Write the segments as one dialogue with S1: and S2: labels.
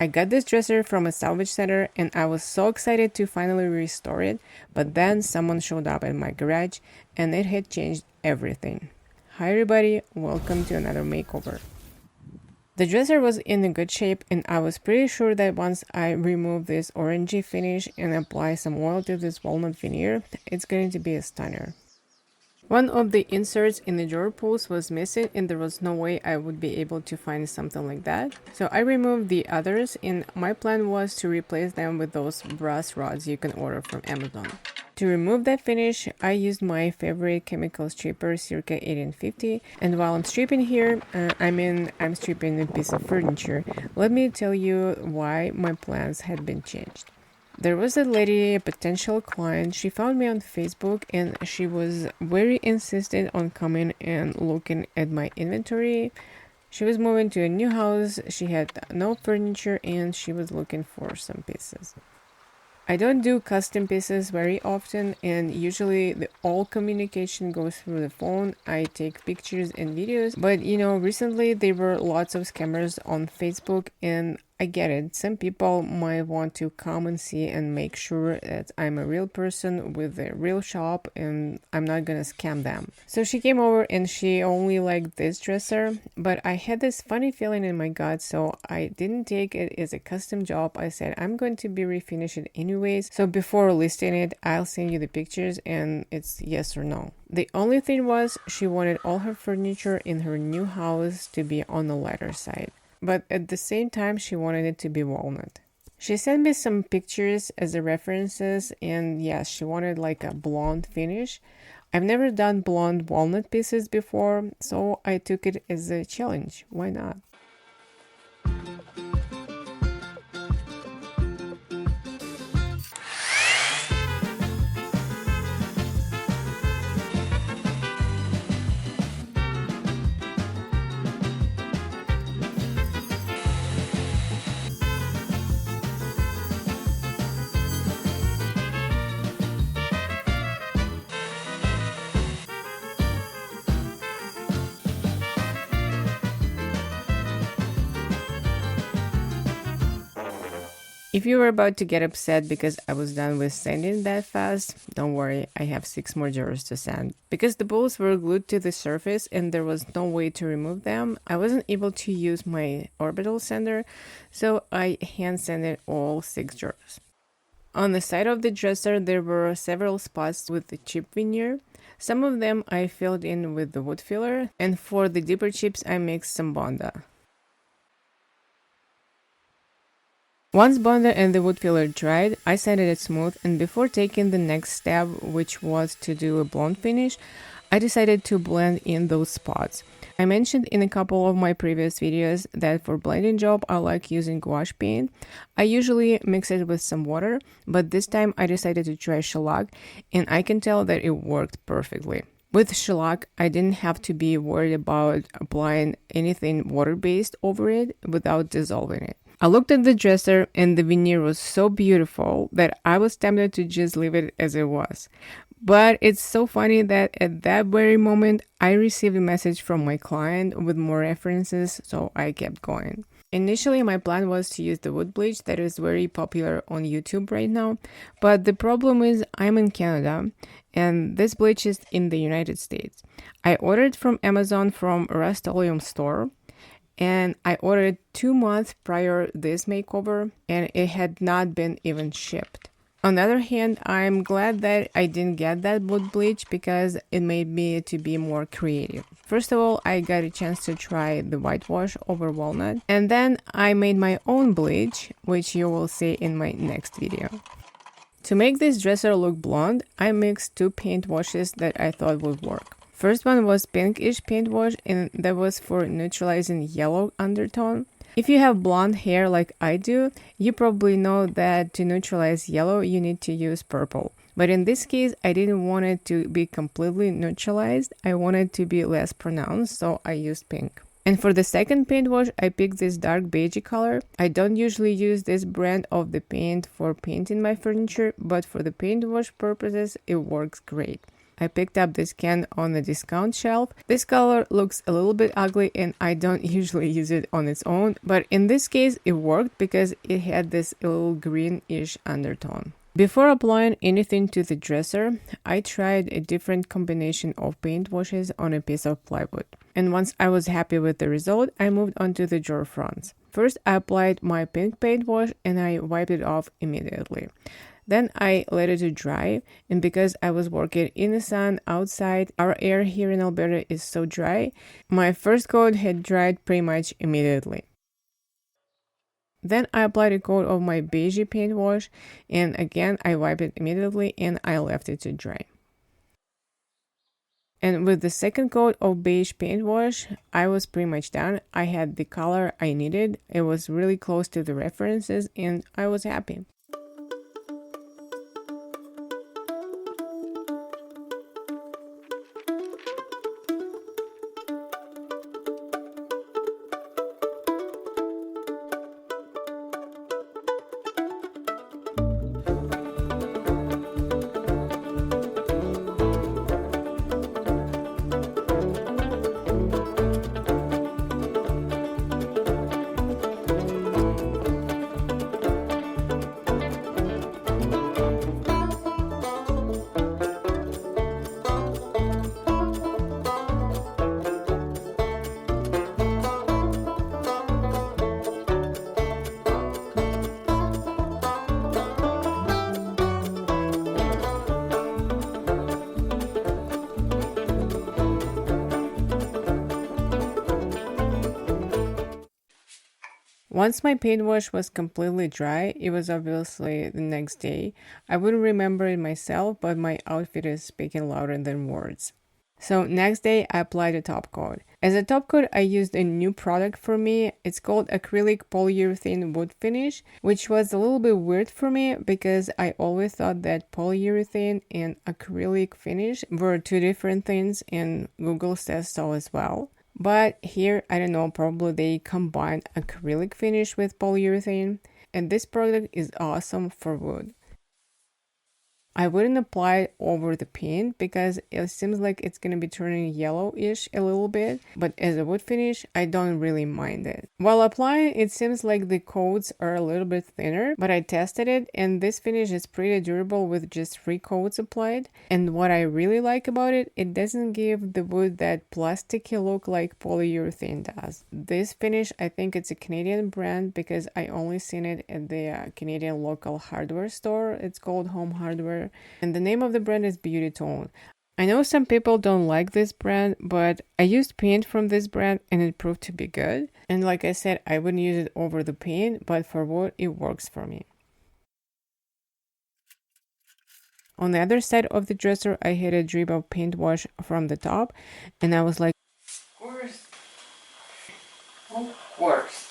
S1: I got this dresser from a salvage center and I was so excited to finally restore it, but then someone showed up at my garage and it had changed everything. Hi everybody, welcome to another makeover. The dresser was in a good shape and I was pretty sure that once I remove this orangey finish and apply some oil to this walnut veneer, it's going to be a stunner. One of the inserts in the drawer pulls was missing and there was no way I would be able to find something like that. So I removed the others and my plan was to replace them with those brass rods you can order from Amazon. To remove that finish, I used my favorite chemical stripper circa 1850, and while I'm stripping here, I'm stripping a piece of furniture. Let me tell you why my plans had been changed. There was a lady, a potential client. She found me on Facebook and she was very insistent on coming and looking at my inventory. She was moving to a new house, she had no furniture, and she was looking for some pieces. I don't do custom pieces very often, and usually all communication goes through the phone. I take pictures and videos, but recently there were lots of scammers on Facebook, and I get it. Some people might want to come and see and make sure that I'm a real person with a real shop and I'm not gonna scam them. So she came over and she only liked this dresser, but I had this funny feeling in my gut, so I didn't take it as a custom job. I said I'm going to be refinishing it anyways, so before listing it, I'll send you the pictures and it's yes or no. The only thing was she wanted all her furniture in her new house to be on the lighter side, but at the same time she wanted it to be walnut. She sent me some pictures as the references, and yes, she wanted like a blonde finish. I've never done blonde walnut pieces before, so I took it as a challenge. Why not? If you were about to get upset because I was done with sanding that fast, don't worry, I have 6 more drawers to sand. Because the bolts were glued to the surface and there was no way to remove them, I wasn't able to use my orbital sander, so I hand sanded all 6 drawers. On the side of the dresser, there were several spots with the chip veneer. Some of them I filled in with the wood filler, and for the deeper chips I mixed some Bonda. Once Bonda and the wood filler dried, I sanded it smooth, and before taking the next step, which was to do a blonde finish, I decided to blend in those spots. I mentioned in a couple of my previous videos that for blending job I like using gouache paint. I usually mix it with some water, but this time I decided to try shellac, and I can tell that it worked perfectly. With shellac, I didn't have to be worried about applying anything water-based over it without dissolving it. I looked at the dresser and the veneer was so beautiful that I was tempted to just leave it as it was. But it's so funny that at that very moment, I received a message from my client with more references, so I kept going. Initially, my plan was to use the wood bleach that is very popular on YouTube right now, but the problem is I'm in Canada and this bleach is in the United States. I ordered from Amazon from a Rust-Oleum store, and I ordered 2 months prior this makeover and it had not been even shipped. On the other hand, I'm glad that I didn't get that wood bleach because it made me to be more creative. First of all, I got a chance to try the whitewash over walnut, and then I made my own bleach, which you will see in my next video. To make this dresser look blonde, I mixed 2 paint washes that I thought would work. First one was pinkish paint wash, and that was for neutralizing yellow undertone. If you have blonde hair like I do, you probably know that to neutralize yellow you need to use purple. But in this case, I didn't want it to be completely neutralized. I wanted it to be less pronounced, so I used pink. And for the second paint wash, I picked this dark beige color. I don't usually use this brand of the paint for painting my furniture, but for the paint wash purposes, it works great. I picked up this can on the discount shelf. This color looks a little bit ugly and I don't usually use it on its own, but in this case it worked because it had this little greenish undertone. Before applying anything to the dresser, I tried a different combination of paint washes on a piece of plywood. And once I was happy with the result, I moved on to the drawer fronts. First, I applied my pink paint wash and I wiped it off immediately. Then I let it to dry, and because I was working in the sun outside, our air here in Alberta is so dry, my first coat had dried pretty much immediately. Then I applied a coat of my beigey paint wash, and again I wiped it immediately and I left it to dry. And with the second coat of beige paint wash, I was pretty much done. I had the color I needed. It was really close to the references and I was happy. Once my paint wash was completely dry, it was obviously the next day. I wouldn't remember it myself, but my outfit is speaking louder than words. So next day, I applied a top coat. As a top coat, I used a new product for me. It's called acrylic polyurethane wood finish, which was a little bit weird for me because I always thought that polyurethane and acrylic finish were two different things, and Google says so as well. But here, I don't know, probably they combined acrylic finish with polyurethane, and this product is awesome for wood. I wouldn't apply it over the paint because it seems like it's going to be turning yellowish a little bit, but as a wood finish, I don't really mind it. While applying, it seems like the coats are a little bit thinner, but I tested it and this finish is pretty durable with just 3 coats applied. And what I really like about it, it doesn't give the wood that plasticky look like polyurethane does. This finish, I think it's a Canadian brand because I only seen it at the Canadian local hardware store. It's called Home Hardware. And the name of the brand is Beauty Tone. I know some people don't like this brand, but I used paint from this brand and it proved to be good. And like I said, I wouldn't use it over the paint, but for wood, it works for me. On the other side of the dresser, I had a drip of paint wash from the top, and I was like, of course.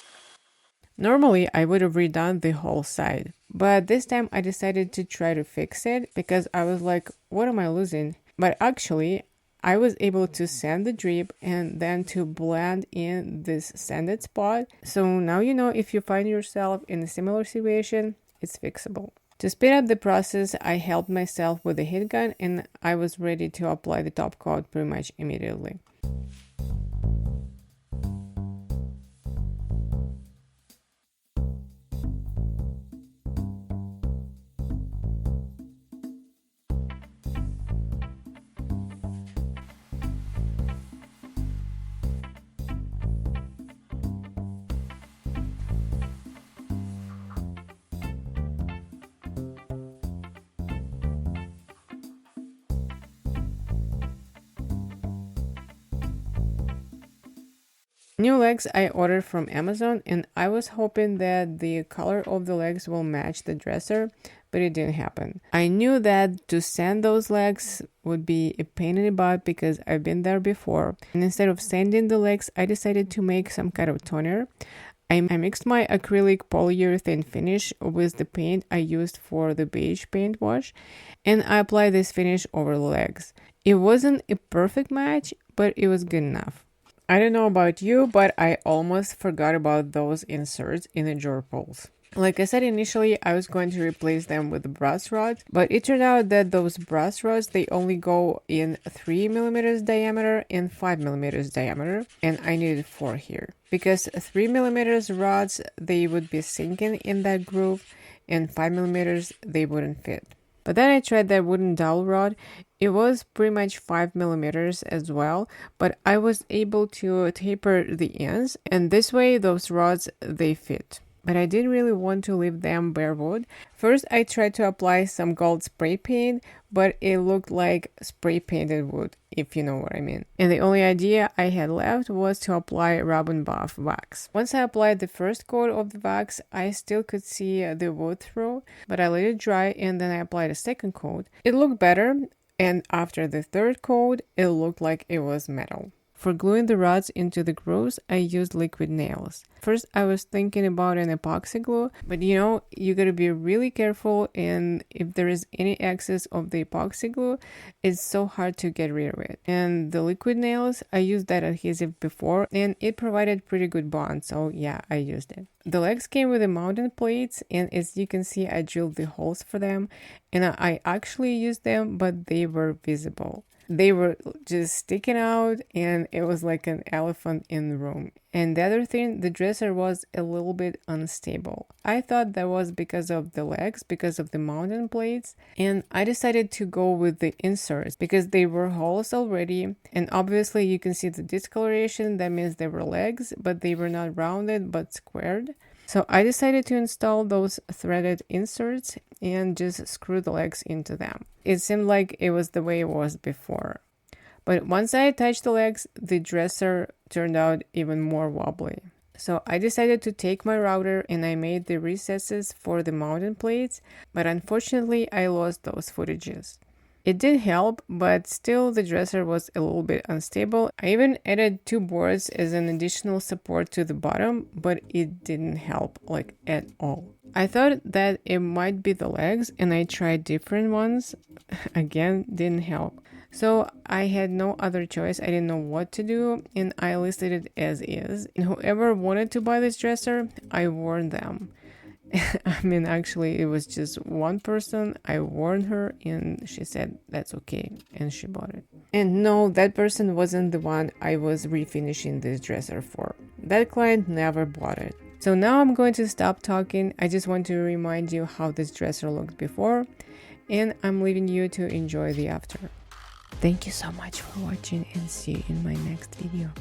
S1: Normally, I would have redone the whole side, but this time I decided to try to fix it because I was like, what am I losing? But actually, I was able to sand the drip and then to blend in this sanded spot. So now you know if you find yourself in a similar situation, it's fixable. To speed up the process, I helped myself with a heat gun and I was ready to apply the top coat pretty much immediately. New legs I ordered from Amazon and I was hoping that the color of the legs will match the dresser, but it didn't happen. I knew that to sand those legs would be a pain in the butt because I've been there before. And instead of sanding the legs, I decided to make some kind of toner. I mixed my acrylic polyurethane finish with the paint I used for the beige paint wash, and I applied this finish over the legs. It wasn't a perfect match, but it was good enough. I don't know about you, but I almost forgot about those inserts in the drawer pulls. Like I said initially, I was going to replace them with brass rods, but it turned out that those brass rods, they only go in 3 millimeters diameter and 5 millimeters diameter, and I needed 4 here. Because 3 millimeters rods, they would be sinking in that groove, and 5 millimeters, they wouldn't fit. But then I tried that wooden dowel rod. It was pretty much 5 millimeters as well, but I was able to taper the ends, and this way those rods, they fit. But I didn't really want to leave them bare wood. First, I tried to apply some gold spray paint, but it looked like spray painted wood, if you know what I mean. And the only idea I had left was to apply rub and buff wax. Once I applied the first coat of the wax, I still could see the wood through, but I let it dry and then I applied a second coat. It looked better, and after the third coat, it looked like it was metal. For gluing the rods into the grooves, I used liquid nails. First, I was thinking about an epoxy glue, but you gotta be really careful, and if there is any excess of the epoxy glue, it's so hard to get rid of it. And the liquid nails, I used that adhesive before, and it provided pretty good bond, so yeah, I used it. The legs came with the mounting plates, and as you can see, I drilled the holes for them, and I actually used them, but they were visible. They were just sticking out, and it was like an elephant in the room. And the other thing, the dresser was a little bit unstable. I thought that was because of the legs, because of the mounting plates, and I decided to go with the inserts because they were holes already, and obviously you can see the discoloration. That means they were legs, but they were not rounded but squared. So I decided to install those threaded inserts and just screw the legs into them. It seemed like it was the way it was before. But once I attached the legs, the dresser turned out even more wobbly. So I decided to take my router and I made the recesses for the mounting plates, but unfortunately I lost those footages. It did help, but still the dresser was a little bit unstable. I even added 2 boards as an additional support to the bottom, but it didn't help like at all. I thought that it might be the legs and I tried different ones. Again, didn't help. So I had no other choice. I didn't know what to do and I listed it as is. And whoever wanted to buy this dresser, I warned them. I mean, actually, it was just one person. I warned her and she said, that's okay. And she bought it. And no, that person wasn't the one I was refinishing this dresser for. That client never bought it. So now I'm going to stop talking. I just want to remind you how this dresser looked before. And I'm leaving you to enjoy the after. Thank you so much for watching and see you in my next video.